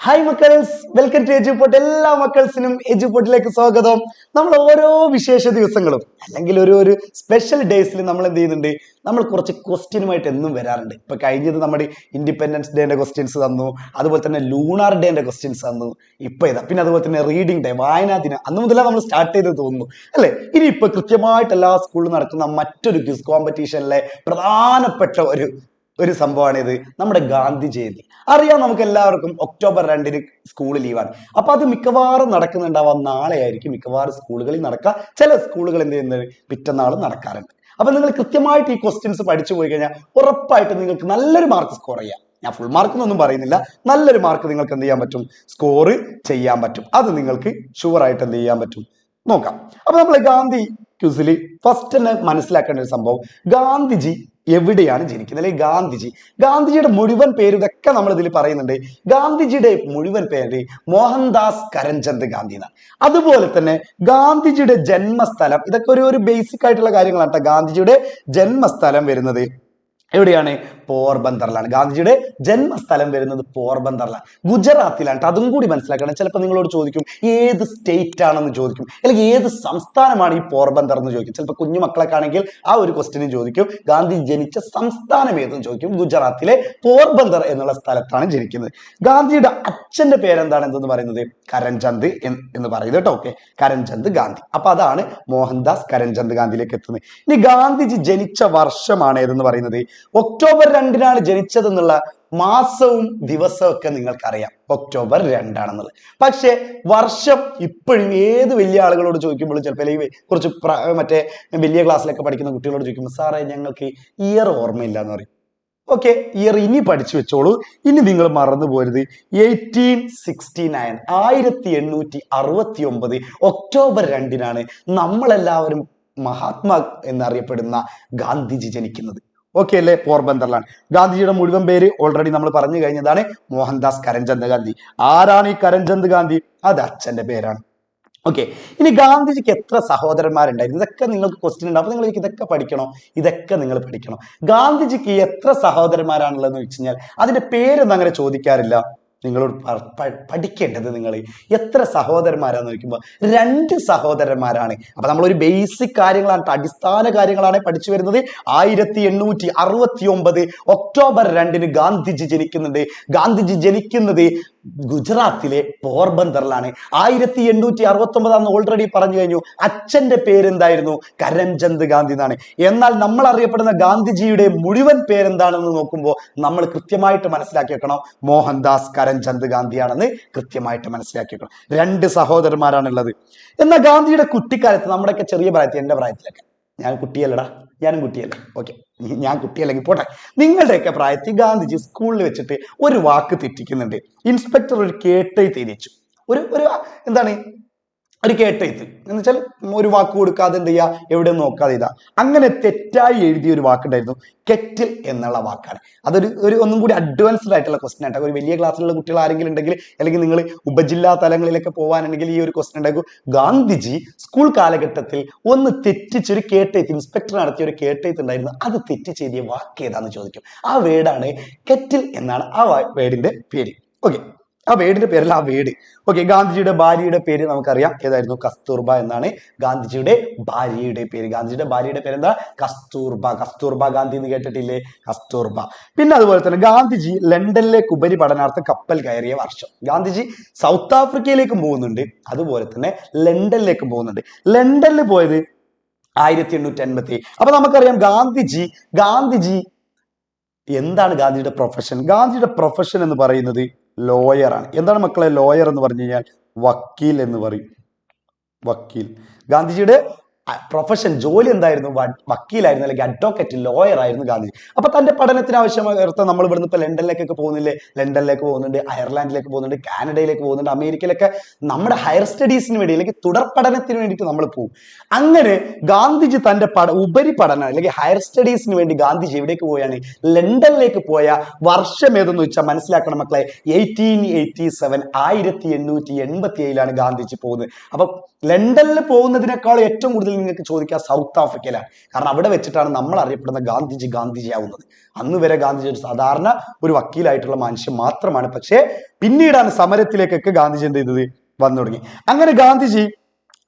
Hi മക്കൾസ്, welcome to Eduport. എല്ലാ മക്കൾസിനും എജുപോർട്ടിലേക്ക് സ്വാഗതം. നമ്മൾ ഓരോ വിശേഷ ദിവസങ്ങളും അല്ലെങ്കിൽ ഒരു സ്പെഷ്യൽ ഡേയ്സിൽ നമ്മൾ എന്ത് ചെയ്യുന്നുണ്ട്, നമ്മൾ കുറച്ച് ക്വസ്റ്റ്യനുമായിട്ട് എന്നും വരാറുണ്ട്. ഇപ്പൊ കഴിഞ്ഞത് നമ്മുടെ ഇൻഡിപെൻഡൻസ് ഡേന്റെ ക്വസ്റ്റ്യൻസ് തന്നു, അതുപോലെ തന്നെ ലൂണാർ ഡേന്റെ ക്വസ്റ്റ്യൻസ് തന്നു. ഇപ്പൊ ഇതാ പിന്നെ അതുപോലെ തന്നെ റീഡിംഗ് ഡേ, വായനാ ദിനം, അന്ന് മുതലേ നമ്മൾ സ്റ്റാർട്ട് ചെയ്ത് തോന്നുന്നു അല്ലെ. ഇനി ഇപ്പൊ കൃത്യമായിട്ട് എല്ലാ സ്കൂളിലും നടക്കുന്ന മറ്റൊരു ക്വിസ് കോമ്പറ്റീഷനിലെ പ്രധാനപ്പെട്ട ഒരു സംഭവമാണ് ഇത്, നമ്മുടെ ഗാന്ധി ജയന്തി. അറിയാം നമുക്ക് എല്ലാവർക്കും ഒക്ടോബർ 2 സ്കൂൾ ലീവാണ്. അപ്പൊ അത് മിക്കവാറും നടക്കുന്നുണ്ടാവാം നാളെ ആയിരിക്കും മിക്കവാറും സ്കൂളുകളിൽ നടക്കുക. ചില സ്കൂളുകൾ എന്ത് ചെയ്യുന്നത് പിറ്റന്നാളും നടക്കാറുണ്ട്. അപ്പൊ നിങ്ങൾ കൃത്യമായിട്ട് ഈ ക്വസ്റ്റ്യൻസ് പഠിച്ചു പോയി കഴിഞ്ഞാൽ ഉറപ്പായിട്ട് നിങ്ങൾക്ക് നല്ലൊരു മാർക്ക് സ്കോർ ചെയ്യാം. ഞാൻ ഫുൾ മാർക്ക് എന്നൊന്നും പറയുന്നില്ല, നല്ലൊരു മാർക്ക് നിങ്ങൾക്ക് എന്ത് ചെയ്യാൻ പറ്റും, സ്കോർ ചെയ്യാൻ പറ്റും. അത് നിങ്ങൾക്ക് ഷുവർ ആയിട്ട് എന്ത് ചെയ്യാൻ പറ്റും നോക്കാം. അപ്പൊ നമ്മൾ ഗാന്ധി ക്വിസിൽ ഫസ്റ്റ് തന്നെ മനസ്സിലാക്കേണ്ട ഒരു സംഭവം, ഗാന്ധിജി എവിടെയാണ് ജനിക്കുന്നത്, അല്ലെങ്കിൽ ഗാന്ധിജിയുടെ മുഴുവൻ പേര് ഇതൊക്കെ നമ്മൾ ഇതിൽ പറയുന്നുണ്ട്. ഗാന്ധിജിയുടെ മുഴുവൻ പേര് മോഹൻദാസ് കരംചന്ദ് ഗാന്ധി എന്നാണ്. അതുപോലെ തന്നെ ഗാന്ധിജിയുടെ ജന്മസ്ഥലം, ഇതൊക്കെ ഒരു ബേസിക് ആയിട്ടുള്ള കാര്യങ്ങളാണ് കേട്ടോ. ഗാന്ധിജിയുടെ ജന്മസ്ഥലം വരുന്നത് എവിടെയാണ്, പോർബന്തറിലാണ്. ഗാന്ധിജിയുടെ ജന്മസ്ഥലം വരുന്നത് പോർബന്തറിലാണ്, ഗുജറാത്തിലാണ്. അതും കൂടി മനസ്സിലാക്കണം. ചിലപ്പോൾ നിങ്ങളോട് ചോദിക്കും ഏത് സ്റ്റേറ്റ് ആണെന്ന് ചോദിക്കും, അല്ലെങ്കിൽ ഏത് സംസ്ഥാനമാണ് ഈ പോർബന്തർ എന്ന് ചോദിക്കും. ചിലപ്പോൾ കുഞ്ഞു മക്കളൊക്കെ ആണെങ്കിൽ ആ ഒരു ക്വസ്റ്റ്യനും ചോദിക്കും. ഗാന്ധി ജനിച്ച സംസ്ഥാനം ഏതെന്ന് ചോദിക്കും. ഗുജറാത്തിലെ പോർബന്തർ എന്നുള്ള സ്ഥലത്താണ് ജനിക്കുന്നത്. ഗാന്ധിയുടെ അച്ഛന്റെ പേരെന്താണ് എന്തെന്ന് പറയുന്നത്, കരംചന്ദ് എന്ന് പറയുന്നത് കേട്ടോ. ഓക്കെ, കരംചന്ദ് ഗാന്ധി. അപ്പൊ അതാണ് മോഹൻദാസ് കരംചന്ദ് ഗാന്ധിയിലേക്ക് എത്തുന്നത്. ഇനി ഗാന്ധിജി ജനിച്ച വർഷമാണ് ഏതെന്ന് പറയുന്നത്, ഒക്ടോബർ 2 ജനിച്ചതെന്നുള്ള മാസവും ദിവസവും ഒക്കെ നിങ്ങൾക്കറിയാം, ഒക്ടോബർ 2 പക്ഷെ വർഷം ഇപ്പോഴും ഏത് വലിയ ആളുകളോട് ചോദിക്കുമ്പോഴും, ചിലപ്പോൾ അല്ലെങ്കിൽ കുറച്ച് മറ്റേ വലിയ ക്ലാസ്സിലൊക്കെ പഠിക്കുന്ന കുട്ടികളോട് ചോദിക്കുമ്പോൾ, സാറേ ഞങ്ങൾക്ക് ഇയർ ഓർമ്മയില്ല എന്ന് പറയും. ഓക്കെ, ഇയർ ഇനി പഠിച്ചു വെച്ചോളൂ. ഇനി നിങ്ങൾ മറന്നു പോരുത്, 1869 1869 ഒക്ടോബർ 2 നമ്മളെല്ലാവരും മഹാത്മാ എന്നറിയപ്പെടുന്ന ഗാന്ധിജി ജനിക്കുന്നത്. ഓക്കെ അല്ലേ, പോർബന്തറിലാണ്. ഗാന്ധിജിയുടെ മുഴുവൻ പേര് ഓൾറെഡി നമ്മൾ പറഞ്ഞു കഴിഞ്ഞതാണ്, മോഹൻദാസ് കരംചന്ദ് ഗാന്ധി. ആരാണ് ഈ കരംചന്ദ് ഗാന്ധി, അത് അച്ഛന്റെ പേരാണ്. ഓക്കെ, ഇനി ഗാന്ധിജിക്ക് എത്ര സഹോദരന്മാരുണ്ടായിരുന്നു, ഇതൊക്കെ നിങ്ങൾക്ക് ക്വസ്റ്റ്യൻ ഉണ്ട്. അപ്പൊ നിങ്ങൾ ഇതൊക്കെ പഠിക്കണോ, ഇതൊക്കെ നിങ്ങൾ പഠിക്കണം. ഗാന്ധിജിക്ക് എത്ര സഹോദരന്മാരാണുള്ളതെന്ന് വെച്ച് കഴിഞ്ഞാൽ അതിന്റെ പേരൊന്നും അങ്ങനെ ചോദിക്കാറില്ല. നിങ്ങളോട് പഠിക്കേണ്ടത്, നിങ്ങൾ എത്ര സഹോദരന്മാരാന്ന് ചോദിക്കുമ്പോൾ 2 സഹോദരന്മാരാണ്. അപ്പൊ നമ്മളൊരു ബേസിക് കാര്യങ്ങളാണ്, അടിസ്ഥാന കാര്യങ്ങളാണ് പഠിച്ചു വരുന്നത്. 1869 ഒക്ടോബർ 2 ഗാന്ധിജി ജനിക്കുന്നത് ഗുജറാത്തിലെ പോർബന്തറിലാണ്. 1869 ഓൾറെഡി പറഞ്ഞു കഴിഞ്ഞു. അച്ഛന്റെ പേരെന്തായിരുന്നു, കരംചന്ദ് ഗാന്ധി എന്നാണ്. എന്നാൽ നമ്മൾ അറിയപ്പെടുന്ന ഗാന്ധിജിയുടെ മുഴുവൻ പേരെന്താണെന്ന് നോക്കുമ്പോൾ നമ്മൾ കൃത്യമായിട്ട് മനസ്സിലാക്കി വെക്കണം, മോഹൻദാസ് കരംചന്ദ് ഗാന്ധിയാണെന്ന് കൃത്യമായിട്ട് മനസ്സിലാക്കി വെക്കണം. 2 സഹോദരന്മാരാണുള്ളത്. എന്നാൽ ഗാന്ധിയുടെ കുട്ടിക്കാലത്ത്, നമ്മുടെയൊക്കെ ചെറിയ പ്രായത്തിൽ, എന്റെ പ്രായത്തിലൊക്കെ, ഞാനും കുട്ടിയല്ലേ, ഓക്കെ, ഞാൻ കുട്ടിയല്ലെങ്കിൽ പോട്ടെ, നിങ്ങളുടെയൊക്കെ പ്രായത്തിൽ ഗാന്ധിജി സ്കൂളിൽ വെച്ചിട്ട് ഒരു വാക്ക് തെറ്റിക്കുന്നുണ്ട്. ഇൻസ്പെക്ടർ ഒരു കേട്ടെഴുത്ത് എഴുതിച്ചു. എന്താണ് ഒരു കേട്ടെഴുത്ത് എന്ന് വെച്ചാൽ ഒരു വാക്ക് കൊടുക്കാതെ എന്ത് ചെയ്യുക, എവിടെ നോക്കാതെ ഇതാ. അങ്ങനെ തെറ്റായി എഴുതിയ ഒരു വാക്കുണ്ടായിരുന്നു, കെറ്റിൽ എന്നുള്ള വാക്കാണ്. അതൊരു ഒന്നും കൂടി അഡ്വാൻസ്ഡ് ആയിട്ടുള്ള ക്വസ്റ്റൻ ആയിട്ട്. ഒരു വലിയ ക്ലാസ്സിലുള്ള കുട്ടികൾ ആരെങ്കിലും ഉണ്ടെങ്കിൽ, അല്ലെങ്കിൽ നിങ്ങൾ ഉപജില്ലാ തലങ്ങളിലൊക്കെ പോകാനുണ്ടെങ്കിൽ ഈ ഒരു ക്വസ്റ്റൻ ഉണ്ടാക്കും. ഗാന്ധിജി സ്കൂൾ കാലഘട്ടത്തിൽ ഒന്ന് തെറ്റിച്ചൊരു കേട്ടെഴുത്ത്, ഇൻസ്പെക്ടർ നടത്തിയ ഒരു കേട്ടെഴുത്ത് ഉണ്ടായിരുന്നു, അത് തെറ്റിച്ചെഴുതിയ വാക്ക് ഏതാന്ന് ചോദിക്കും. ആ വേർഡാണ് കെറ്റിൽ എന്നാണ് ആ വേർഡിന്റെ പേര്. ഓക്കെ, ആ വേർഡിന്റെ പേരല്ല, ആ വേർഡ്. ഓക്കെ, ഗാന്ധിജിയുടെ ഭാര്യയുടെ പേര് നമുക്കറിയാം, ഏതായിരുന്നു, കസ്തൂർബ എന്നാണ് ഗാന്ധിജിയുടെ ഭാര്യയുടെ പേര്. ഗാന്ധിജിയുടെ ഭാര്യയുടെ പേരെന്താ, കസ്തൂർബ ഗാന്ധി എന്ന് കേട്ടിട്ടില്ലേ, കസ്തൂർബ. പിന്നെ അതുപോലെ തന്നെ ഗാന്ധിജി ലണ്ടനിലേക്ക് ഉപരിപഠനാർത്ഥം കപ്പൽ കയറിയ വർഷം. ഗാന്ധിജി സൗത്ത് ആഫ്രിക്കയിലേക്കും പോകുന്നുണ്ട്, അതുപോലെ തന്നെ ലണ്ടനിലേക്കും പോകുന്നുണ്ട്. ലണ്ടനിൽ പോയത് 1887. അപ്പൊ നമുക്കറിയാം ഗാന്ധിജി എന്താണ് ഗാന്ധിജിയുടെ പ്രൊഫഷൻ. ഗാന്ധിജിയുടെ പ്രൊഫഷൻ എന്ന് പറയുന്നത് ലോയർ ആണ്. എന്താണ് മക്കളെ ലോയർ എന്ന് പറഞ്ഞു കഴിഞ്ഞാൽ, വക്കീൽ എന്ന് പറയും, വക്കീൽ. ഗാന്ധിജിയുടെ പ്രൊഫഷൻ, ജോലി എന്തായിരുന്നു, വക്കീലായിരുന്നു, അല്ലെങ്കിൽ അഡ്വക്കേറ്റ്, ലോയർ ആയിരുന്നു ഗാന്ധിജി. അപ്പൊ തന്റെ പഠനത്തിന് ആവശ്യമായ നമ്മൾ ഇവിടുന്ന് ഇപ്പൊ ലണ്ടനിലേക്കൊക്കെ പോകുന്നില്ലേ, ലണ്ടനിലേക്ക് പോകുന്നുണ്ട്, അയർലാൻഡിലേക്ക് പോകുന്നുണ്ട്, കാനഡയിലേക്ക് പോകുന്നുണ്ട്, അമേരിക്കയിലൊക്കെ നമ്മുടെ ഹയർ സ്റ്റഡീസിന് വേണ്ടി, അല്ലെങ്കിൽ തുടർ പഠനത്തിന് വേണ്ടിയിട്ട് നമ്മൾ പോകും. അങ്ങനെ ഗാന്ധിജി തന്റെ ഉപരിപഠനം അല്ലെങ്കിൽ ഹയർ സ്റ്റഡീസിന് വേണ്ടി ഗാന്ധിജി എവിടേക്ക് പോയാണ്, ലണ്ടനിലേക്ക് പോയ വർഷം ഏതെന്ന് വെച്ചാൽ മനസ്സിലാക്കണം മക്കളെ, 1887 1887 ഗാന്ധിജി പോകുന്നത്. അപ്പൊ ലണ്ടനിൽ പോകുന്നതിനേക്കാൾ ഏറ്റവും കൂടുതൽ കൂടുതൽ നിങ്ങൾക്ക് ചോദിക്കുക സൗത്ത് ആഫ്രിക്കയിലാണ്. കാരണം അവിടെ വെച്ചിട്ടാണ് നമ്മൾ അറിയപ്പെടുന്ന ഗാന്ധിജി ആവുന്നത്. അന്ന് വരെ ഗാന്ധിജി ഒരു സാധാരണ ഒരു വക്കീലായിട്ടുള്ള മനുഷ്യൻ മാത്രമാണ്. പക്ഷേ പിന്നീടാണ് സമരത്തിലേക്കൊക്കെ ഗാന്ധിജി എന്ത് ചെയ്തത് വന്നു തുടങ്ങി. അങ്ങനെ ഗാന്ധിജി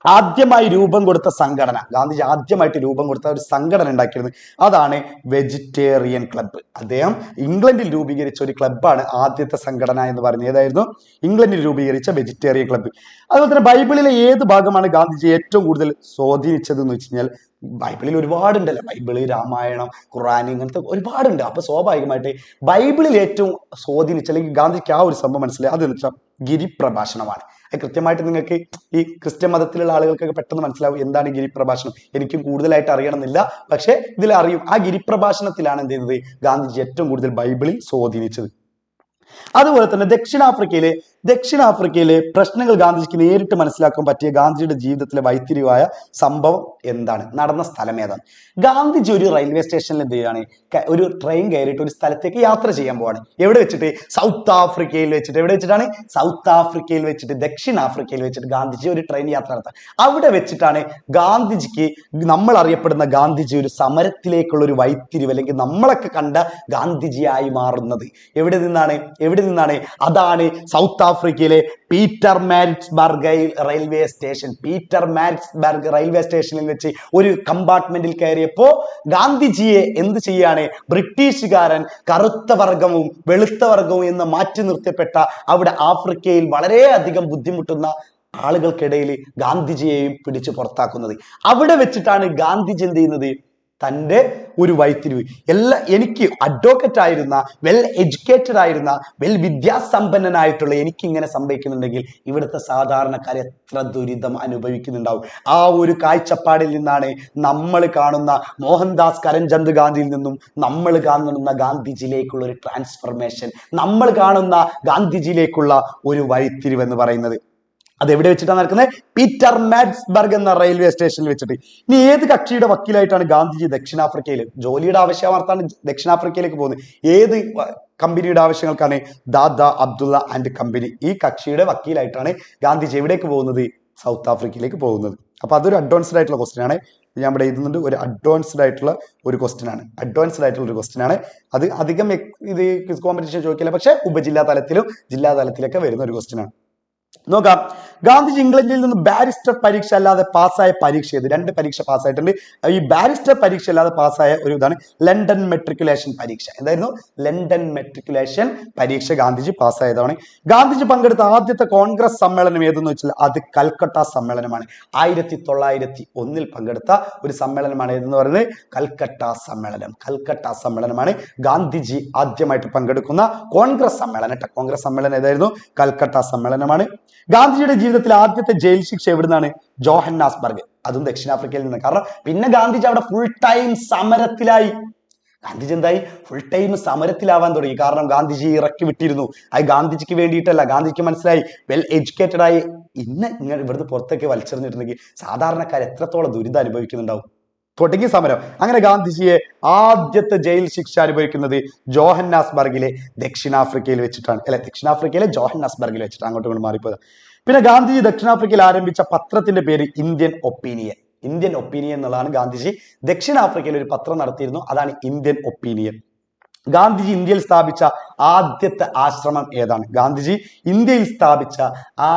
ആദ്യമായി രൂപം കൊടുത്ത സംഘടന, ഗാന്ധിജി ആദ്യമായിട്ട് രൂപം കൊടുത്ത ഒരു സംഘടന ഉണ്ടാക്കിയിരുന്നത് അതാണ് വെജിറ്റേറിയൻ ക്ലബ്ബ്. അദ്ദേഹം ഇംഗ്ലണ്ടിൽ രൂപീകരിച്ച ഒരു ക്ലബ്ബാണ് ആദ്യത്തെ സംഘടന എന്ന് പറയുന്നത്. ഏതായിരുന്നു? ഇംഗ്ലണ്ടിൽ രൂപീകരിച്ച വെജിറ്റേറിയൻ ക്ലബ്ബ്. അതുപോലെ തന്നെ ബൈബിളിലെ ഏത് ഭാഗമാണ് ഗാന്ധിജി ഏറ്റവും കൂടുതൽ സ്വാധീനിച്ചത് എന്ന് വെച്ച് കഴിഞ്ഞാൽ, ബൈബിളിൽ ഒരുപാടുണ്ടല്ലോ, ബൈബിള്, രാമായണം, ഖുർആൻ, ഇങ്ങനത്തെ ഒരുപാടുണ്ട്. അപ്പൊ സ്വാഭാവികമായിട്ട് ബൈബിളിൽ ഏറ്റവും സ്വാധീനിച്ച അല്ലെങ്കിൽ ഗാന്ധിക്ക് ആ ഒരു സംഭവം മനസ്സിലായി, അതെന്ന് വെച്ചാൽ ഗിരിപ്രഭാഷണമാണ്. അത് കൃത്യമായിട്ട് നിങ്ങൾക്ക് ഈ ക്രിസ്ത്യൻ മതത്തിലുള്ള ആളുകൾക്കൊക്കെ പെട്ടെന്ന് മനസ്സിലാവും എന്താണ് ഗിരിപ്രഭാഷണം. എനിക്കും കൂടുതലായിട്ട് അറിയണമെന്നില്ല, പക്ഷെ ഇതിൽ അറിയും. ആ ഗിരിപ്രഭാഷണത്തിലാണ് എന്ത് ചെയ്യുന്നത് ഗാന്ധിജി ഏറ്റവും കൂടുതൽ ബൈബിളിൽ സ്വാധീനിച്ചത്. അതുപോലെ തന്നെ ദക്ഷിണാഫ്രിക്കയിലെ പ്രശ്നങ്ങൾ ഗാന്ധിജിക്ക് നേരിട്ട് മനസ്സിലാക്കാൻ പറ്റിയ ഗാന്ധിജിയുടെ ജീവിതത്തിലെ വൈത്തിരിവായ സംഭവം എന്താണ്? നടന്ന സ്ഥലം ഏതാണ്? ഗാന്ധിജി ഒരു റെയിൽവേ സ്റ്റേഷനിൽ എന്ത് ചെയ്യാണ്? ഒരു ട്രെയിൻ കയറിയിട്ട് ഒരു സ്ഥലത്തേക്ക് യാത്ര ചെയ്യാൻ പോവാണ്. എവിടെ വെച്ചിട്ട്? സൗത്ത് ആഫ്രിക്കയിൽ വെച്ചിട്ട്. എവിടെ വെച്ചിട്ടാണ്? സൗത്ത് ആഫ്രിക്കയിൽ വെച്ചിട്ട്, ദക്ഷിണാഫ്രിക്കയിൽ വെച്ചിട്ട് ഗാന്ധിജി ഒരു ട്രെയിൻ യാത്ര നടത്താൻ. അവിടെ വെച്ചിട്ടാണ് ഗാന്ധിജിക്ക്, നമ്മൾ അറിയപ്പെടുന്ന ഗാന്ധിജി, ഒരു സമരത്തിലേക്കുള്ള ഒരു വൈത്തിരിവ് അല്ലെങ്കിൽ നമ്മളൊക്കെ കണ്ട ഗാന്ധിജിയായി മാറുന്നത്. എവിടെ നിന്നാണ്? അതാണ് സൗത്ത് ആഫ്രിക്കയിലെ പീറ്റർമാരിറ്റ്സ്ബർഗ് റെയിൽവേ സ്റ്റേഷൻ. പീറ്റർമാരിറ്റ്സ്ബർഗ് റെയിൽവേ സ്റ്റേഷനിൽ വെച്ച് ഒരു കമ്പാർട്ട്മെന്റിൽ കയറിയപ്പോ ഗാന്ധിജിയെ എന്ത് ചെയ്യാണ്? ബ്രിട്ടീഷുകാരൻ കറുത്ത വർഗവും വെളുത്ത വർഗവും എന്ന് മാറ്റി നിർത്തപ്പെട്ട അവിടെ ആഫ്രിക്കയിൽ വളരെയധികം ബുദ്ധിമുട്ടുന്ന ആളുകൾക്കിടയിൽ ഗാന്ധിജിയെയും പിടിച്ചു പുറത്താക്കുന്നത്. അവിടെ വെച്ചിട്ടാണ് ഗാന്ധിജി എന്ത് ചെയ്യുന്നത്? തൻ്റെ ഒരു വൈത്തിരിവ്. എനിക്ക് അഡ്വക്കേറ്റ് ആയിരുന്ന, വെൽ എഡ്യൂക്കേറ്റഡ് ആയിരുന്ന, വെൽ വിദ്യാസമ്പന്നനായിട്ടുള്ള എനിക്ക് ഇങ്ങനെ സംഭവിക്കുന്നുണ്ടെങ്കിൽ ഇവിടുത്തെ സാധാരണക്കാർ എത്ര ദുരിതം അനുഭവിക്കുന്നുണ്ടാവും. ആ ഒരു കാഴ്ചപ്പാടിൽ നിന്നാണ് നമ്മൾ കാണുന്ന മോഹൻദാസ് കരംചന്ദ് ഗാന്ധിയിൽ നിന്നും നമ്മൾ കാണുന്ന ഗാന്ധിജിയിലേക്കുള്ള ഒരു ട്രാൻസ്ഫർമേഷൻ, നമ്മൾ കാണുന്ന ഗാന്ധിജിയിലേക്കുള്ള ഒരു വഴിത്തിരിവ് എന്ന് പറയുന്നത്. അത് എവിടെ വെച്ചിട്ടാണ് നടക്കുന്നത്? പീറ്റർമാരിറ്റ്സ്ബർഗ് എന്ന റെയിൽവേ സ്റ്റേഷനിൽ വെച്ചിട്ട്. ഇനി ഏത് കക്ഷിയുടെ വക്കീലായിട്ടാണ് ഗാന്ധിജി ദക്ഷിണാഫ്രിക്കയിൽ ജോലിയുടെ ആവശ്യാർത്ഥാണ് ദക്ഷിണാഫ്രിക്കയിലേക്ക് പോകുന്നത്? ഏത് കമ്പനിയുടെ ആവശ്യങ്ങൾക്കാണ്? Dada Abdulla and Company. ഈ കക്ഷിയുടെ വക്കീലായിട്ടാണ് ഗാന്ധിജി എവിടേക്ക് പോകുന്നത്? സൗത്ത് ആഫ്രിക്കയിലേക്ക് പോകുന്നത്. അപ്പൊ അതൊരു അഡ്വാൻസ്ഡ് ആയിട്ടുള്ള ക്വസ്റ്റ്യൻ ആണ്. ഞാൻ ഇവിടെ എഴുതുന്നുണ്ട്, ഒരു അഡ്വാൻസ്ഡ് ആയിട്ടുള്ള ഒരു ക്വസ്റ്റ്യൻ ആണ്. അത് അധികം ഇത് കോമ്പറ്റീഷൻ ചോദിക്കില്ല, പക്ഷെ ഉപജില്ലാ തലത്തിലും ജില്ലാ തലത്തിലൊക്കെ വരുന്ന ഒരു ക്വസ്റ്റ്യൻ ആണ്. നോക്കാം. ഗാന്ധിജി ഇംഗ്ലണ്ടിൽ നിന്ന് ബാരിസ്റ്റർ പരീക്ഷ അല്ലാതെ പാസ്സായ പരീക്ഷ ഏത്? 2 പരീക്ഷ പാസ്സായിട്ടുണ്ട്. ഈ ബാരിസ്റ്റർ പരീക്ഷ അല്ലാതെ പാസ്സായ ഒരു ഇതാണ് ലണ്ടൻ മെട്രിക്കുലേഷൻ പരീക്ഷ. എന്തായിരുന്നു? ലണ്ടൻ മെട്രിക്കുലേഷൻ പരീക്ഷ ഗാന്ധിജി പാസ്സായതാണ്. ഗാന്ധിജി പങ്കെടുത്ത ആദ്യത്തെ കോൺഗ്രസ് സമ്മേളനം ഏതെന്ന് വെച്ചാൽ അത് കൽക്കട്ട സമ്മേളനമാണ്. 1901 പങ്കെടുത്ത ഒരു സമ്മേളനമാണ് ഏതെന്ന് പറയുന്നത്? കൽക്കട്ട സമ്മേളനമാണ് ഗാന്ധിജി ആദ്യമായിട്ട് പങ്കെടുക്കുന്ന കോൺഗ്രസ് സമ്മേളനം. കോൺഗ്രസ് സമ്മേളനം ഏതായിരുന്നു? കൽക്കട്ട സമ്മേളനമാണ്. ഗാന്ധിജിയുടെ ജീവിതത്തിൽ ആദ്യത്തെ ജയിൽ ശിക്ഷ എവിടുന്നാണ്? ജോഹന്നാസ്ബർഗ്, അതും ദക്ഷിണാഫ്രിക്കയിൽ നിന്ന്. കാരണം പിന്നെ ഗാന്ധിജി അവിടെ ഫുൾ ടൈം സമരത്തിലായി. ഗാന്ധിജി എന്തായി? ഫുൾ ടൈം സമരത്തിലാവാൻ തുടങ്ങി. കാരണം ഗാന്ധിജി ഇറക്കി വിട്ടിരുന്നു. അത് ഗാന്ധിജിക്ക് വേണ്ടിയിട്ടല്ല. ഗാന്ധിജിക്ക് മനസ്സിലായി, വെൽ എഡ്യൂക്കേറ്റഡ് ആയി ഇങ്ങനെ ഇവിടുന്ന് പുറത്തേക്ക് വലിച്ചെറിഞ്ഞിട്ടുണ്ടെങ്കിൽ സാധാരണക്കാർ എത്രത്തോളം ദുരിതം അനുഭവിക്കുന്നുണ്ടാവും. തുടങ്ങി സമരം. അങ്ങനെ ഗാന്ധിജിയെ ആദ്യത്തെ ജയിൽ ശിക്ഷ അനുഭവിക്കുന്നത് ജോഹന്നാസ്ബർഗിലെ ദക്ഷിണാഫ്രിക്കയിൽ വെച്ചിട്ടാണ്. ദക്ഷിണാഫ്രിക്കയിലെ ജോഹന്നാസ്ബർഗിൽ വെച്ചിട്ട്. അങ്ങോട്ടും ഇങ്ങോട്ട് മാറിപ്പോയത്. പിന്നെ ഗാന്ധിജി ദക്ഷിണാഫ്രിക്കയിൽ ആരംഭിച്ച പത്രത്തിന്റെ പേര് ഇന്ത്യൻ ഒപ്പീനിയൻ എന്നുള്ളതാണ്. ഗാന്ധിജി ദക്ഷിണാഫ്രിക്കയിൽ ഒരു പത്രം നടത്തിയിരുന്നു, അതാണ് ഇന്ത്യൻ ഒപ്പീനിയൻ. ഗാന്ധിജി ഇന്ത്യയിൽ സ്ഥാപിച്ച ആദ്യത്തെ ആശ്രമം ഏതാണ്? ഗാന്ധിജി ഇന്ത്യയിൽ സ്ഥാപിച്ച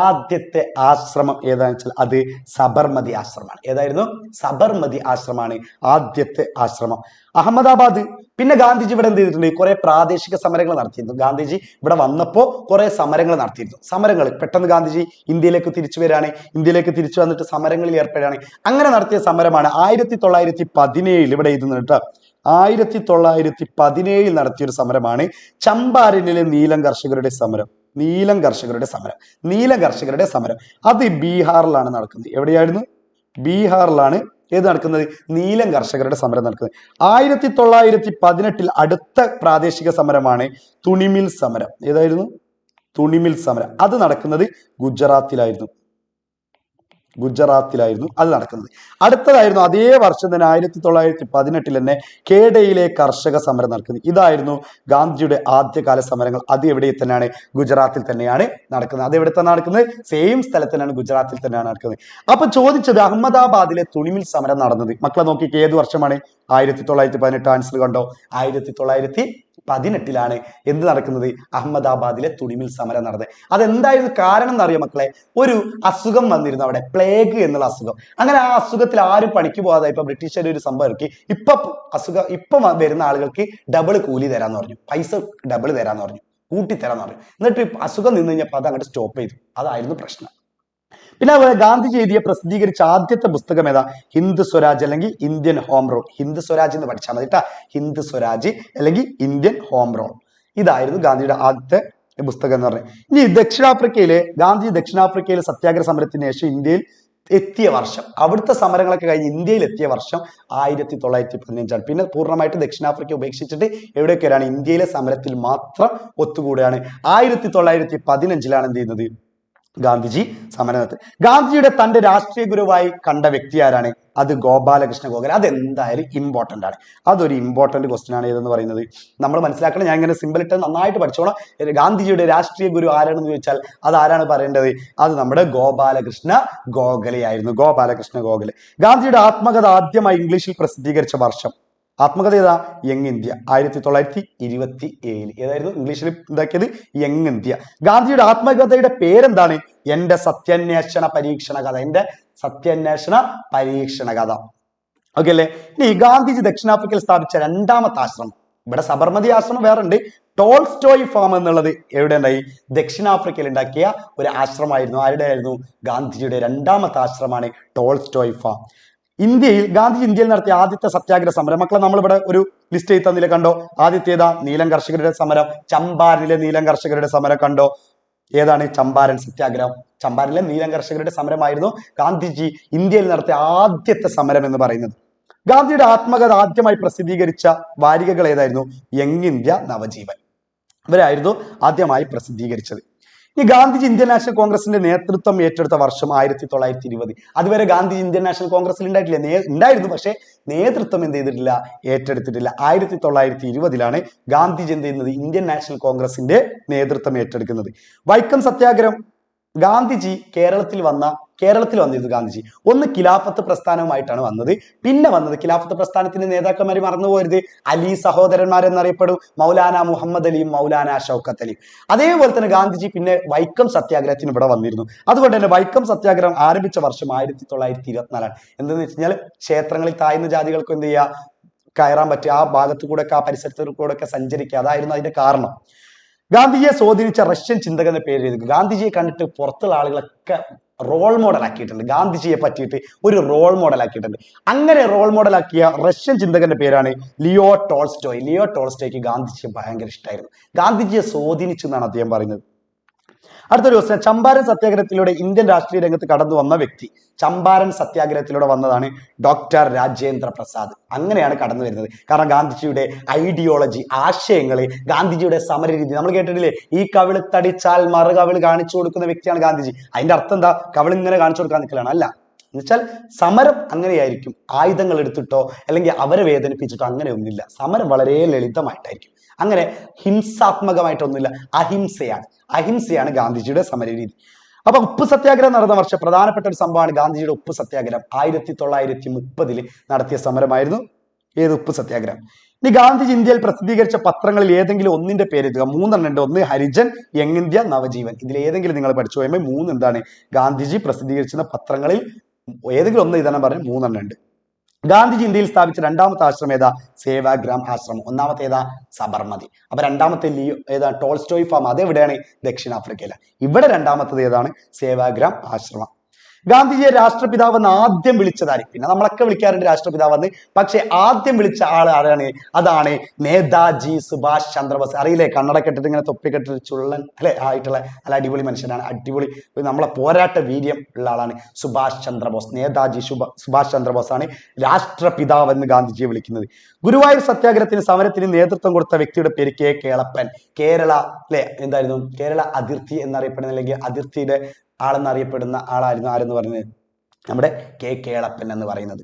ആദ്യത്തെ ആശ്രമം ഏതാണെന്ന് വെച്ചാൽ അത് സബർമതി ആശ്രമമാണ്. ഏതായിരുന്നു? സബർമതി ആശ്രമമാണ് ആദ്യത്തെ ആശ്രമം. അഹമ്മദാബാദ്. പിന്നെ ഗാന്ധിജി ഇവിടെ എന്ത് ചെയ്തിട്ടുണ്ട്? കുറെ പ്രാദേശിക സമരങ്ങൾ നടത്തിയിരുന്നു. ഗാന്ധിജി ഇവിടെ വന്നപ്പോൾ കുറെ സമരങ്ങൾ നടത്തിയിരുന്നു. സമരങ്ങൾ പെട്ടെന്ന് ഗാന്ധിജി ഇന്ത്യയിലേക്ക് തിരിച്ചു വരികയാണ്. ഇന്ത്യയിലേക്ക് തിരിച്ചു വന്നിട്ട് സമരങ്ങളിൽ ഏർപ്പെടുകയാണ്. അങ്ങനെ നടത്തിയ സമരമാണ് 1917 ഇവിടെ എഴുതുന്നുണ്ട്. 1917 നടത്തിയൊരു സമരമാണ് ചമ്പാരനിലെ നീലം കർഷകരുടെ സമരം. അത് ബീഹാറിലാണ് നടക്കുന്നത്. എവിടെയായിരുന്നു? ബീഹാറിലാണ് ഏത് നടക്കുന്നത്? നീലം കർഷകരുടെ സമരം നടക്കുന്നത്. 1918 അടുത്ത പ്രാദേശിക സമരമാണ് തുണിമിൽ സമരം. ഏതായിരുന്നു? തുണിമിൽ സമരം. അത് നടക്കുന്നത് ഗുജറാത്തിലായിരുന്നു. ഗുജറാത്തിലായിരുന്നു അത് നടക്കുന്നത്. അടുത്തതായിരുന്നു അതേ വർഷം തന്നെ 1918 തന്നെ കേഡയിലെ കർഷക സമരം നടക്കുന്നത്. ഇതായിരുന്നു ഗാന്ധിജിയുടെ ആദ്യകാല സമരങ്ങൾ. അത് എവിടെ തന്നെയാണ്? ഗുജറാത്തിൽ തന്നെയാണ് നടക്കുന്നത്. അത് എവിടെ തന്നെ നടക്കുന്നത്? സെയിം സ്ഥലത്ത് തന്നെയാണ്, ഗുജറാത്തിൽ തന്നെയാണ് നടക്കുന്നത്. അപ്പൊ ചോദിച്ചത് അഹമ്മദാബാദിലെ തുണിമിൽ സമരം നടന്നത്, മക്കളെ നോക്കിക്ക് ഏത് വർഷമാണ്? 1918. ആൻസർ കണ്ടോ? 1918 എന്ത് നടക്കുന്നത്? അഹമ്മദാബാദിലെ തുണിമിൽ സമരം നടന്നത്. അതെന്തായിരുന്നു കാരണം എന്നറിയാം മക്കളെ? ഒരു അസുഖം വന്നിരുന്നു അവിടെ, പ്ലേഗ് എന്നുള്ള അസുഖം. അങ്ങനെ ആ അസുഖത്തിൽ ആരും പണിക്ക് പോകാതെ ഇപ്പൊ ബ്രിട്ടീഷുകാർ ഒരു സംഭവം ഇറക്കി, ഇപ്പം വരുന്ന ആളുകൾക്ക് ഡബിൾ കൂലി തരാന്ന് പറഞ്ഞു, പൈസ ഡബിൾ തരാന്ന് പറഞ്ഞു, കൂട്ടിത്തരാന്ന് പറഞ്ഞു. എന്നിട്ട് അസുഖം നിന്ന് കഴിഞ്ഞപ്പോൾ അത് അങ്ങോട്ട് സ്റ്റോപ്പ് ചെയ്തു. അതായിരുന്നു പ്രശ്നം. പിന്നെ ഗാന്ധിജി എഴുതിയ പ്രസിദ്ധീകരിച്ച ആദ്യത്തെ പുസ്തകം ഏതാ? ഹിന്ദ് സ്വരാജ് അല്ലെങ്കിൽ Indian home rule. Hind Swaraj എന്ന് പഠിച്ചാൽ മതി കേട്ടാ. ഹിന്ദ് സ്വരാജ് അല്ലെങ്കിൽ ഇന്ത്യൻ ഹോം റൂൾ, ഇതായിരുന്നു ഗാന്ധിജിയുടെ ആദ്യത്തെ പുസ്തകം എന്ന് പറഞ്ഞത്. ഇനി ഗാന്ധി ദക്ഷിണാഫ്രിക്കയിലെ സത്യാഗ്രഹ സമരത്തിന് ശേഷം ഇന്ത്യയിൽ എത്തിയ വർഷം, അവിടുത്തെ സമരങ്ങളൊക്കെ കഴിഞ്ഞ് ഇന്ത്യയിൽ എത്തിയ വർഷം 1915. പിന്നെ പൂർണ്ണമായിട്ട് ദക്ഷിണാഫ്രിക്ക ഉപേക്ഷിച്ചിട്ട് എവിടെയൊക്കെ വരാണ്? ഇന്ത്യയിലെ സമരത്തിൽ മാത്രം ഒത്തുകൂടുകയാണ്. 1915 എന്ത് ചെയ്യുന്നത്? ഗാന്ധിജി സമരം നടത്തി. ഗാന്ധിജിയുടെ തന്റെ രാഷ്ട്രീയ ഗുരുവായി കണ്ട വ്യക്തി ആരാണ്? അത് ഗോപാലകൃഷ്ണ ഗോഖലെ. അതെന്തായാലും ഇമ്പോർട്ടന്റ് ആണ്. അതൊരു ഇമ്പോർട്ടന്റ് ക്വസ്റ്റ്യൻ ആണ് ഏതെന്ന് പറയുന്നത്. നമ്മൾ മനസ്സിലാക്കണം. ഞാൻ ഇങ്ങനെ സിമ്പിൾ ഇട്ട് നന്നായിട്ട് പഠിച്ചോളാം. ഗാന്ധിജിയുടെ രാഷ്ട്രീയ ഗുരു ആരാണെന്ന് ചോദിച്ചാൽ അത് ആരാണ് പറയേണ്ടത്? അത് നമ്മുടെ ഗോപാലകൃഷ്ണ ഗോഖലെ ആയിരുന്നു. ഗോപാലകൃഷ്ണ ഗോഖലെ. ഗാന്ധിജിയുടെ ആത്മകഥ ആദ്യമായി ഇംഗ്ലീഷിൽ പ്രസിദ്ധീകരിച്ച വർഷം, ആത്മകഥ ഏതാ? Young India. 1927. ഏതായിരുന്നു ഇംഗ്ലീഷിൽ ഉണ്ടാക്കിയത്? Young India. ഗാന്ധിജിയുടെ ആത്മകഥയുടെ പേരെന്താണ്? എന്റെ സത്യാന്വേഷണ പരീക്ഷണ കഥ. എന്റെ സത്യാന്വേഷണ പരീക്ഷണ കഥ. ഓക്കെ അല്ലേ? ഇനി ഗാന്ധിജി ദക്ഷിണാഫ്രിക്കയിൽ സ്ഥാപിച്ച രണ്ടാമത്തെ ആശ്രമം, ഇവിടെ സബർമതി ആശ്രമം വേറെ ഉണ്ട്. ടോൾസ്റ്റോയ് ഫാം എന്നുള്ളത് എവിടെ ഉണ്ടായി? ദക്ഷിണാഫ്രിക്കയിൽ ഉണ്ടാക്കിയ ഒരു ആശ്രമമായിരുന്നു. ആരുടെ ആയിരുന്നു? ഗാന്ധിജിയുടെ രണ്ടാമത്തെ ആശ്രമമാണ് ടോൾസ്റ്റോയ് ഫാം. ഗാന്ധിജി ഇന്ത്യയിൽ നടത്തിയ ആദ്യത്തെ സത്യാഗ്രഹ സമരം, മക്കളെ നമ്മളിവിടെ ഒരു ലിസ്റ്റ് ചെയ്ത് തന്നില്ല, കണ്ടോ? ആദ്യത്തേതാ? നീലം കർഷകരുടെ സമരം. ചമ്പാരനിലെ നീലം കർഷകരുടെ സമരം കണ്ടോ? ഏതാണ്? ചമ്പാരൻ സത്യാഗ്രഹം. ചമ്പാരനിലെ നീലം കർഷകരുടെ സമരമായിരുന്നു ഗാന്ധിജി ഇന്ത്യയിൽ നടത്തിയ ആദ്യത്തെ സമരം എന്ന് പറയുന്നത്. ഗാന്ധിയുടെ ആത്മകഥ ആദ്യമായി പ്രസിദ്ധീകരിച്ച വാരികകൾ ഏതായിരുന്നു? Young India, Navajeevan. ഇവരായിരുന്നു ആദ്യമായി പ്രസിദ്ധീകരിച്ചത്. ഈ ഗാന്ധിജി ഇന്ത്യൻ നാഷണൽ കോൺഗ്രസിന്റെ നേതൃത്വം ഏറ്റെടുത്ത വർഷം 1920. അതുവരെ ഗാന്ധിജി ഇന്ത്യൻ നാഷണൽ കോൺഗ്രസിൽ ഉണ്ടായിരുന്നു, പക്ഷെ നേതൃത്വം എന്ത് ചെയ്തിട്ടില്ല? ഏറ്റെടുത്തിട്ടില്ല. 1920 ഗാന്ധിജി എന്ത് ചെയ്യുന്നത്? ഇന്ത്യൻ നാഷണൽ കോൺഗ്രസിന്റെ നേതൃത്വം ഏറ്റെടുക്കുന്നത്. വൈക്കം സത്യാഗ്രഹം. ഗാന്ധിജി കേരളത്തിൽ വന്നിരുന്നു. ഗാന്ധിജി ഒന്ന് ഖിലാഫത്ത് പ്രസ്ഥാനവുമായിട്ടാണ് വന്നത്. പിന്നെ വന്നത് ഖിലാഫത്ത് പ്രസ്ഥാനത്തിന്റെ നേതാക്കന്മാർ മറന്നുപോകരുത്, അലി സഹോദരന്മാർ എന്നറിയപ്പെടും, മൗലാന മുഹമ്മദ് അലിയും മൗലാന ഷൗക്കത്ത് അലിയും. അതേപോലെ തന്നെ ഗാന്ധിജി പിന്നെ വൈക്കം സത്യാഗ്രഹത്തിന് ഇവിടെ വന്നിരുന്നു. അതുകൊണ്ട് തന്നെ വൈക്കം സത്യാഗ്രഹം ആരംഭിച്ച വർഷം 1924. എന്തെന്ന് വെച്ച് കഴിഞ്ഞാൽ ക്ഷേത്രങ്ങളിൽ താഴ്ന്ന ജാതികൾക്ക് എന്ത് ചെയ്യുക? കയറാൻ പറ്റുക, ആ ഭാഗത്തു കൂടെ ഒക്കെ, ആ പരിസരത്തു കൂടെ ഒക്കെ സഞ്ചരിക്കുക. അതായിരുന്നു അതിന്റെ കാരണം. ഗാന്ധിജിയെ സ്വാധീനിച്ച റഷ്യൻ ചിന്തകന്റെ പേര് ചെയ്തു. ഗാന്ധിജിയെ കണ്ടിട്ട് പുറത്തുള്ള ആളുകളൊക്കെ റോൾ മോഡൽ ആക്കിയിട്ടുണ്ട്. ഗാന്ധിജിയെ പറ്റിയിട്ട് ഒരു റോൾ മോഡൽ ആക്കിയിട്ടുണ്ട്. അങ്ങനെ റോൾ മോഡൽ ആക്കിയ റഷ്യൻ ചിന്തകന്റെ പേരാണ് ലിയോ ടോൾസ്റ്റോയ്. ലിയോ ടോൾസ്റ്റോയ്ക്ക് ഗാന്ധിജിയെ ഭയങ്കര ഇഷ്ടമായിരുന്നു. ഗാന്ധിജിയെ സ്വാധീനിച്ചു എന്നാണ് അദ്ദേഹം പറയുന്നത്. അടുത്തൊരു ക്വസ്റ്റ്യൻ, ചമ്പാരൻ സത്യാഗ്രഹത്തിലൂടെ ഇന്ത്യൻ രാഷ്ട്രീയ രംഗത്ത് കടന്നു വന്ന വ്യക്തി. ചമ്പാരൻ സത്യാഗ്രഹത്തിലൂടെ വന്നതാണ് ഡോക്ടർ രാജേന്ദ്ര പ്രസാദ്. അങ്ങനെയാണ് കടന്നു വരുന്നത്. കാരണം ഗാന്ധിജിയുടെ ഐഡിയോളജി, ആശയങ്ങള്, ഗാന്ധിജിയുടെ സമരരീതി നമ്മൾ കേട്ടിട്ടില്ലേ? ഈ കവിള് തടിച്ചാൽ മറു കവിള് കാണിച്ചു കൊടുക്കുന്ന വ്യക്തിയാണ് ഗാന്ധിജി. അതിന്റെ അർത്ഥം എന്താ? കവിള് ഇങ്ങനെ കാണിച്ചു കൊടുക്കാൻ നിൽക്കലാണ്? അല്ല. എന്നുവെച്ചാൽ സമരം അങ്ങനെയായിരിക്കും. ആയുധങ്ങൾ എടുത്തിട്ടോ അല്ലെങ്കിൽ അവരെ വേദനിപ്പിച്ചിട്ടോ അങ്ങനെ ഒന്നുമില്ല. സമരം വളരെ ലളിതമായിട്ടായിരിക്കും. അങ്ങനെ ഹിംസാത്മകമായിട്ടൊന്നുമില്ല, അഹിംസയാണ് ഗാന്ധിജിയുടെ സമരരീതി. അപ്പൊ ഉപ്പ് സത്യാഗ്രഹം നടന്ന വർഷം പ്രധാനപ്പെട്ട ഒരു സംഭവമാണ് ഗാന്ധിജിയുടെ ഉപ്പ് സത്യാഗ്രഹം. 1930 നടത്തിയ സമരമായിരുന്നു ഏത്? ഉപ്പ് സത്യാഗ്രഹം. ഇനി ഗാന്ധിജി ഇന്ത്യയിൽ പ്രസിദ്ധീകരിച്ച പത്രങ്ങളിൽ ഏതെങ്കിലും ഒന്നിന്റെ പേര് എഴുതുക. 3 ഉണ്ട്. ഒന്ന് ഹരിജൻ, യങ് ഇന്ത്യ, നവജീവൻ. ഇതിൽ ഏതെങ്കിലും നിങ്ങൾ പഠിച്ചു പോയുമ്പോൾ 3 എന്താണ്? ഗാന്ധിജി പ്രസിദ്ധീകരിച്ചിരുന്ന പത്രങ്ങളിൽ ഏതെങ്കിലും ഒന്ന് എഴുതാൻ പറഞ്ഞു. 3 ഉണ്ട്. ഗാന്ധിജി ഇന്ത്യയിൽ സ്ഥാപിച്ച രണ്ടാമത്തെ ആശ്രമം ഏതാ? സേവാഗ്രാം ആശ്രമം. ഒന്നാമത്തെ ഏതാ? സബർമതി. അപ്പൊ രണ്ടാമത്തെ ഏതാ? Tolstoy Farm. അതെവിടെയാണ്? ദക്ഷിണാഫ്രിക്കയിലാണ്. ഇവിടെ രണ്ടാമത്തത് ഏതാണ്? സേവാഗ്രാം ആശ്രമം. ഗാന്ധിജിയെ രാഷ്ട്രപിതാവെന്ന് ആദ്യം വിളിച്ചതാര്? പിന്നെ നമ്മളൊക്കെ വിളിക്കാറുണ്ട് രാഷ്ട്രപിതാവെന്ന്, പക്ഷെ ആദ്യം വിളിച്ച ആൾ ആരാണ്? അതാണ് നേതാജി സുഭാഷ് ചന്ദ്രബോസ്. അറിയില്ലേ? കണ്ണട ഇട്ടിട്ട് ഇങ്ങനെ തൊപ്പിക്കെട്ടിട്ട് ചുള്ളൻ അല്ലെ ആയിട്ടുള്ള നല്ല അടിപൊളി മനുഷ്യനാണ്. അടിപൊളി നമ്മളെ പോരാട്ട വീര്യം ഉള്ള ആളാണ് സുഭാഷ് ചന്ദ്രബോസ്. നേതാജി സുഭാഷ് ചന്ദ്രബോസ് ആണ് രാഷ്ട്രപിതാവ് എന്ന് ഗാന്ധിജിയെ വിളിക്കുന്നത്. ഗുരുവായൂർ സത്യാഗ്രഹത്തിന് സമരത്തിന് നേതൃത്വം കൊടുത്ത വ്യക്തിയുടെ പേര് കെ കേളപ്പൻ. കേരള അല്ലെ എന്തായിരുന്നു? കേരള അതിർത്തി എന്നറിയപ്പെടുന്ന അല്ലെങ്കിൽ അതിർത്തിയുടെ ആളെന്നറിയപ്പെടുന്ന ആളായിരുന്നു ആരെന്ന് പറയുന്നത്? നമ്മുടെ കേളപ്പൻ എന്ന് പറയുന്നത്.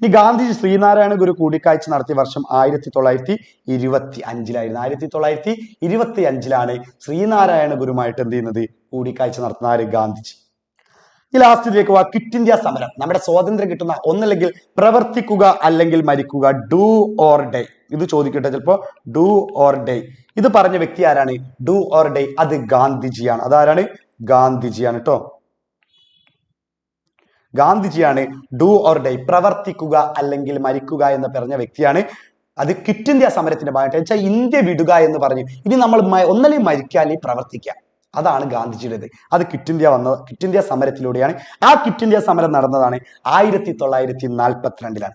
ഇനി ഗാന്ധിജി ശ്രീനാരായണ ഗുരു കൂടിക്കാഴ്ച നടത്തിയ വർഷം 1925 1925 ശ്രീനാരായണ ഗുരുമായിട്ട് എന്ത് ചെയ്യുന്നത്, കൂടിക്കാഴ്ച നടത്തുന്ന ആര്, ഗാന്ധിജി. ഈ ലാസ്റ്റിലേക്ക് വാ, ക്വിറ്റ് ഇന്ത്യ സമരം. നമ്മുടെ സ്വാതന്ത്ര്യം കിട്ടുന്ന ഒന്നല്ലെങ്കിൽ പ്രവർത്തിക്കുക അല്ലെങ്കിൽ മരിക്കുക, ഡു ഓർ ഡേ. ഇത് ചോദിക്കട്ടെ ചിലപ്പോ, ഡു ഓർ ഡേ. ഇത് പറഞ്ഞ വ്യക്തി ആരാണ്, ഡു ഓർ ഡേ, അത് ഗാന്ധിജിയാണ്. അതാരാണ്, ഗാന്ധിജിയാണ് കേട്ടോ. ഗാന്ധിജിയാണ് ഡു ഓർ ഡൈ, പ്രവർത്തിക്കുക അല്ലെങ്കിൽ മരിക്കുക എന്ന് പറഞ്ഞ വ്യക്തിയാണ്. അത് ക്വിറ്റ് ഇന്ത്യ സമരത്തിന്റെ ഭാഗമായിട്ട് വെച്ചാൽ ഇന്ത്യ വിടുക എന്ന് പറഞ്ഞു. ഇനി നമ്മൾ ഒന്നല്ലെങ്കിൽ മരിക്കുക അല്ലെങ്കിൽ പ്രവർത്തിക്കുക, അതാണ് ഗാന്ധിജിയുടേത്. അത് ക്വിറ്റ് ഇന്ത്യ സമരത്തിലൂടെയാണ്. ആ ക്വിറ്റ് ഇന്ത്യ സമരം നടന്നതാണ് 1942.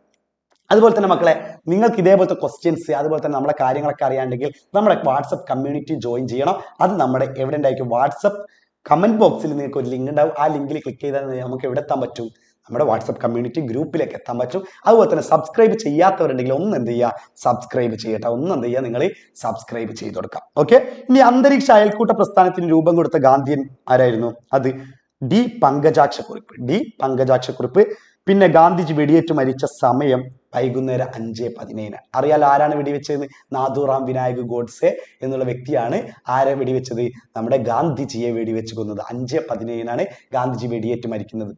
അതുപോലെ തന്നെ മക്കളെ, നിങ്ങൾക്ക് ഇതേപോലത്തെ ക്വസ്റ്റ്യൻസ് അതുപോലെ തന്നെ നമ്മളെ കാര്യങ്ങളൊക്കെ അറിയാണ്ടെങ്കിൽ നമ്മുടെ വാട്സപ്പ് കമ്മ്യൂണിറ്റി ജോയിൻ ചെയ്യണം. അത് നമ്മുടെ എവിടെ ഉണ്ടായിരിക്കും, വാട്സപ്പ് കമന്റ് ബോക്സിൽ നിങ്ങൾക്ക് ഒരു ലിങ്ക് ഉണ്ടാവും. ആ ലിങ്കിൽ ക്ലിക്ക് ചെയ്താൽ നമുക്ക് എവിടെ എത്താൻ പറ്റും, നമ്മുടെ വാട്സപ്പ് കമ്മ്യൂണിറ്റി ഗ്രൂപ്പിലേക്ക് എത്താൻ പറ്റും. അതുപോലെ തന്നെ സബ്സ്ക്രൈബ് ചെയ്യാത്തവരുണ്ടെങ്കിൽ ഒന്ന് എന്ത് ചെയ്യുക, സബ്സ്ക്രൈബ് ചെയ്യട്ടെ. ഒന്ന് എന്ത് ചെയ്യുക, നിങ്ങൾ സബ്സ്ക്രൈബ് ചെയ്ത് കൊടുക്കാം. ഓക്കെ. ഇനി അന്തരീക്ഷ അയൽക്കൂട്ട പ്രസ്ഥാനത്തിന് രൂപം കൊടുത്ത ഗാന്ധിയൻ ആരായിരുന്നു, അത് ഡി പങ്കജാക്ഷക്കുറിപ്പ്. പിന്നെ ഗാന്ധിജി വെടിയേറ്റ് മരിച്ച സമയം വൈകുന്നേരം 5:17. അറിയാലോ ആരാണ് വെടിവെച്ചത്, നാഥുറാം വിനായക് ഗോഡ്സെ എന്നുള്ള വ്യക്തിയാണ് ആരെ വെടിവെച്ചത്, നമ്മുടെ ഗാന്ധിജിയെ വെടിവെച്ച് കൊന്നത്. 5:17 ഗാന്ധിജി വെടിയേറ്റ് മരിക്കുന്നത്.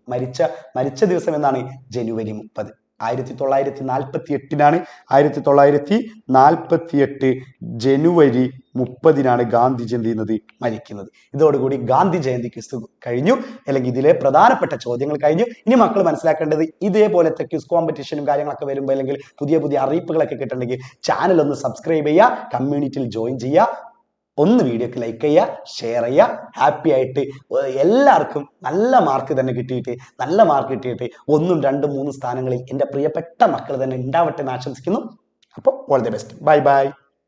മരിച്ച ദിവസം എന്നാണ്, ജനുവരി 30. 1948 1948 ജനുവരി 30 ഗാന്ധിജി എന്ത് ചെയ്യുന്നത്, മരിക്കുന്നത്. ഇതോടുകൂടി ഗാന്ധി ജയന്തി ക്വിസ് കഴിഞ്ഞു, അല്ലെങ്കിൽ ഇതിലെ പ്രധാനപ്പെട്ട ചോദ്യങ്ങൾ കഴിഞ്ഞു. ഇനി മക്കൾ മനസ്സിലാക്കേണ്ടത്, ഇതേപോലത്തെ ക്വിസ് കോമ്പറ്റീഷനും കാര്യങ്ങളൊക്കെ വരുമ്പോൾ അല്ലെങ്കിൽ പുതിയ അറിയിപ്പുകളൊക്കെ കിട്ടണമെങ്കിൽ ചാനൽ ഒന്ന് സബ്സ്ക്രൈബ് ചെയ്യുക, കമ്മ്യൂണിറ്റിയിൽ ജോയിൻ ചെയ്യുക, ഒന്ന് വീഡിയോക്ക് ലൈക്ക് ചെയ്യുക, ഷെയർ ചെയ്യുക. ഹാപ്പി ആയിട്ട് എല്ലാവർക്കും നല്ല മാർക്ക് കിട്ടിയിട്ട് 1, 2, 3 സ്ഥാനങ്ങളിൽ എൻ്റെ പ്രിയപ്പെട്ട മക്കൾ തന്നെ ഉണ്ടാവട്ടെ എന്ന് ആശംസിക്കുന്നു. അപ്പോൾ all the best. Bye bye.